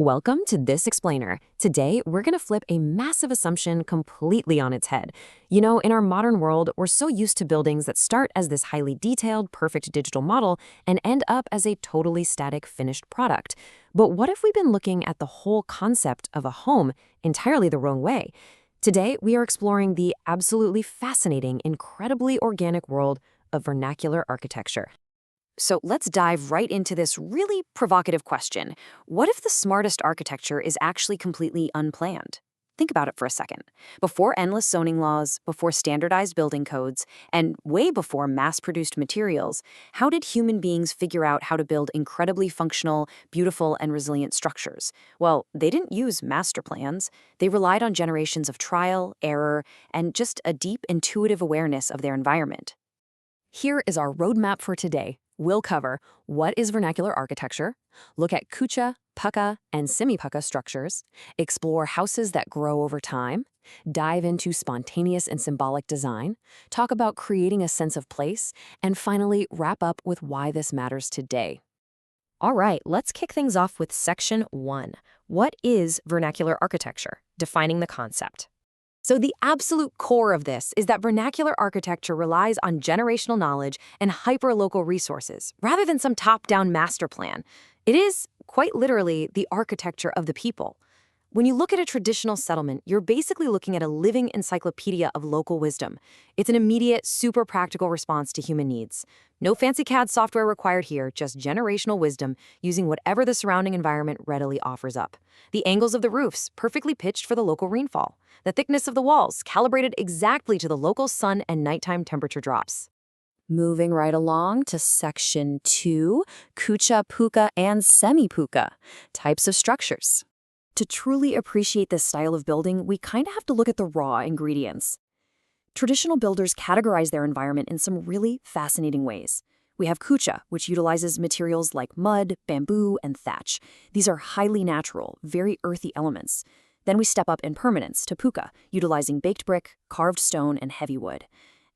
Welcome to This Explainer. Today, we're going to flip a massive assumption completely on its head. In our modern world, we're so used to buildings that start as this highly detailed, perfect digital model and end up as a totally static, finished product. But what if we've been looking at the whole concept of a home entirely the wrong way? Today, we are exploring the absolutely fascinating, incredibly organic world of vernacular architecture. So let's dive right into this really provocative question. What if the smartest architecture is actually completely unplanned? Think about it for a second. Before endless zoning laws, before standardized building codes, and way before mass-produced materials, how did human beings figure out how to build incredibly functional, beautiful, and resilient structures? Well, they didn't use master plans. They relied on generations of trial, error, and just a deep intuitive awareness of their environment. Here is our roadmap for today. We'll cover what is vernacular architecture, look at Kuchha, Pukka, and Semi-Pukka structures, explore houses that grow over time, dive into spontaneous and symbolic design, talk about creating a sense of place, and finally wrap up with why this matters today. All right, let's kick things off with Section 1. What is vernacular architecture? Defining the concept. So the absolute core of this is that vernacular architecture relies on generational knowledge and hyper-local resources, rather than some top-down master plan. It is, quite literally, the architecture of the people. When you look at a traditional settlement, you're basically looking at a living encyclopedia of local wisdom. It's an immediate, super practical response to human needs. No fancy CAD software required here, just generational wisdom using whatever the surrounding environment readily offers up. The angles of the roofs, perfectly pitched for the local rainfall. The thickness of the walls, calibrated exactly to the local sun and nighttime temperature drops. Moving right along to Section 2, Kuchha, Pukka, and Semi-Pukka, types of structures. To truly appreciate this style of building, we kind of have to look at the raw ingredients. Traditional builders categorize their environment in some really fascinating ways. We have Kuchha, which utilizes materials like mud, bamboo, and thatch. These are highly natural, very earthy elements. Then we step up in permanence to Pukka, utilizing baked brick, carved stone, and heavy wood.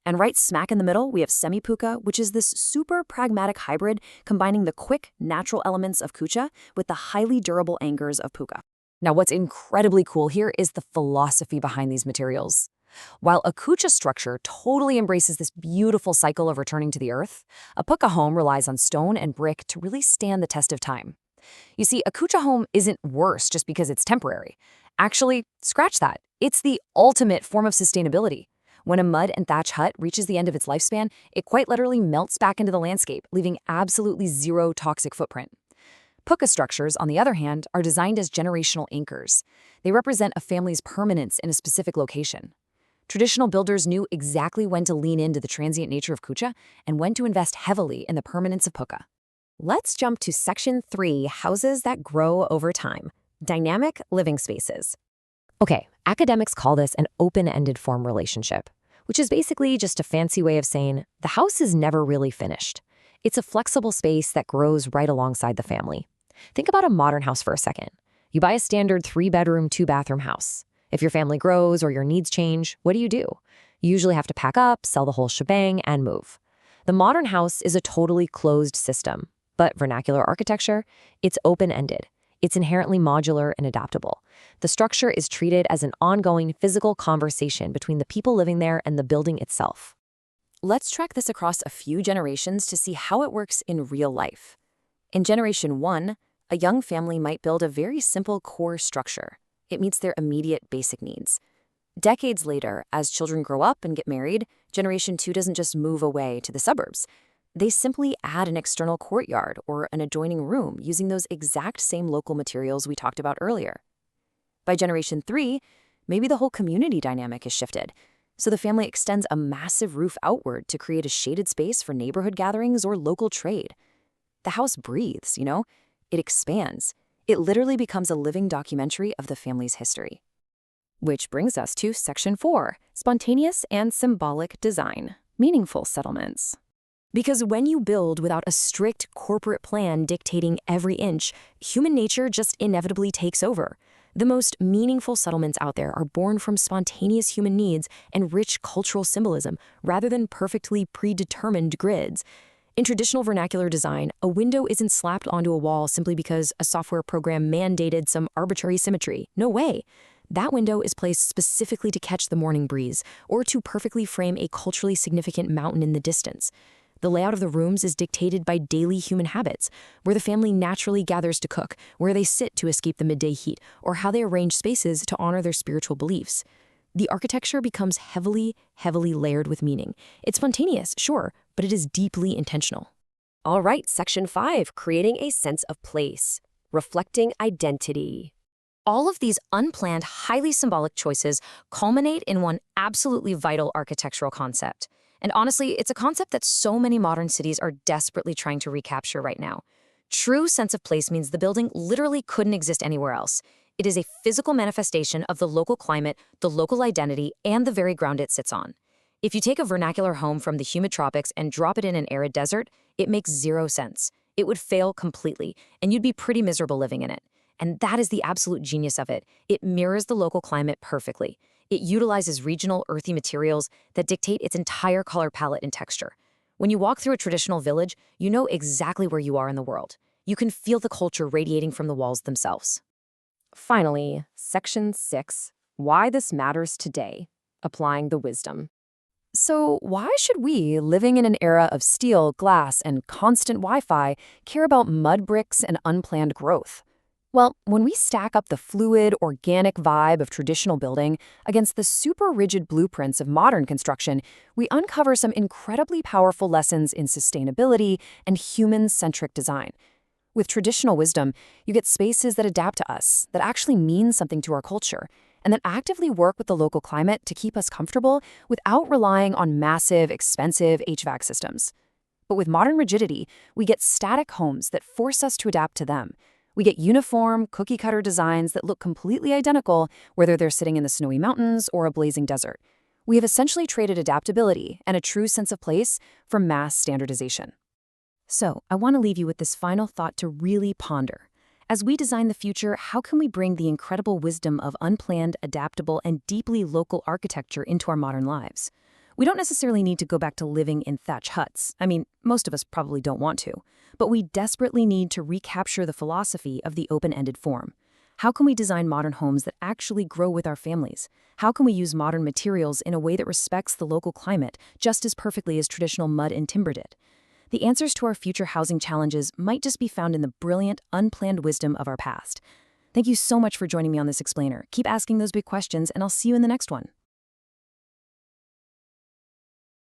And right smack in the middle, we have Semi-Pukka, which is this super pragmatic hybrid combining the quick, natural elements of Kuchha with the highly durable angers of Pukka. Now, what's incredibly cool here is the philosophy behind these materials. While a Kuchha structure totally embraces this beautiful cycle of returning to the earth, a Pukka home relies on stone and brick to really stand the test of time. You see, a Kuchha home isn't worse just because it's temporary. Actually, scratch that. It's the ultimate form of sustainability. When a mud and thatch hut reaches the end of its lifespan, it quite literally melts back into the landscape, leaving absolutely zero toxic footprint. Pukka structures, on the other hand, are designed as generational anchors. They represent a family's permanence in a specific location. Traditional builders knew exactly when to lean into the transient nature of Kuchha and when to invest heavily in the permanence of Pukka. Let's jump to Section 3, houses that grow over time. Dynamic living spaces. Okay, academics call this an open-ended form relationship, which is basically just a fancy way of saying the house is never really finished. It's a flexible space that grows right alongside the family. Think about a modern house for a second. You buy a standard 3-bedroom, 2-bathroom house. If your family grows or your needs change, what do? You usually have to pack up, sell the whole shebang, and move. The modern house is a totally closed system, but vernacular architecture, it's open-ended. It's inherently modular and adaptable. The structure is treated as an ongoing physical conversation between the people living there and the building itself. Let's track this across a few generations to see how it works in real life. In Generation 1, a young family might build a very simple core structure. It meets their immediate basic needs. Decades later, as children grow up and get married, Generation 2 doesn't just move away to the suburbs. They simply add an external courtyard or an adjoining room using those exact same local materials we talked about earlier. By Generation 3, maybe the whole community dynamic is shifted. So the family extends a massive roof outward to create a shaded space for neighborhood gatherings or local trade. The house breathes, It expands. It literally becomes a living documentary of the family's history. Which brings us to Section 4, spontaneous and symbolic design, meaningful settlements. Because when you build without a strict corporate plan dictating every inch, human nature just inevitably takes over. The most meaningful settlements out there are born from spontaneous human needs and rich cultural symbolism rather than perfectly predetermined grids. In traditional vernacular design, a window isn't slapped onto a wall simply because a software program mandated some arbitrary symmetry. No way. That window is placed specifically to catch the morning breeze or to perfectly frame a culturally significant mountain in the distance. The layout of the rooms is dictated by daily human habits, where the family naturally gathers to cook, where they sit to escape the midday heat, or how they arrange spaces to honor their spiritual beliefs. The architecture becomes heavily layered with meaning. It's spontaneous, sure, but it is deeply intentional. All right, Section 5, creating a sense of place, reflecting identity. All of these unplanned, highly symbolic choices culminate in one absolutely vital architectural concept. And honestly, it's a concept that so many modern cities are desperately trying to recapture right now. True sense of place means the building literally couldn't exist anywhere else. It is a physical manifestation of the local climate, the local identity, and the very ground it sits on. If you take a vernacular home from the humid tropics and drop it in an arid desert, it makes zero sense. It would fail completely, and you'd be pretty miserable living in it. And that is the absolute genius of it. It mirrors the local climate perfectly. It utilizes regional earthy materials that dictate its entire color palette and texture. When you walk through a traditional village, you know exactly where you are in the world. You can feel the culture radiating from the walls themselves. Finally, Section 6, why this matters today, applying the wisdom. So why should we, living in an era of steel, glass, and constant Wi-Fi, care about mud bricks and unplanned growth? Well, when we stack up the fluid, organic vibe of traditional building against the super rigid blueprints of modern construction, we uncover some incredibly powerful lessons in sustainability and human-centric design. With traditional wisdom, you get spaces that adapt to us, that actually mean something to our culture, and that actively work with the local climate to keep us comfortable without relying on massive, expensive HVAC systems. But with modern rigidity, we get static homes that force us to adapt to them. We get uniform, cookie-cutter designs that look completely identical, whether they're sitting in the snowy mountains or a blazing desert. We have essentially traded adaptability and a true sense of place for mass standardization. So, I want to leave you with this final thought to really ponder. As we design the future, how can we bring the incredible wisdom of unplanned, adaptable, and deeply local architecture into our modern lives? We don't necessarily need to go back to living in thatch huts. I mean, most of us probably don't want to. But we desperately need to recapture the philosophy of the open-ended form. How can we design modern homes that actually grow with our families? How can we use modern materials in a way that respects the local climate just as perfectly as traditional mud and timber did? The answers to our future housing challenges might just be found in the brilliant, unplanned wisdom of our past. Thank you so much for joining me on this explainer. Keep asking those big questions, and I'll see you in the next one.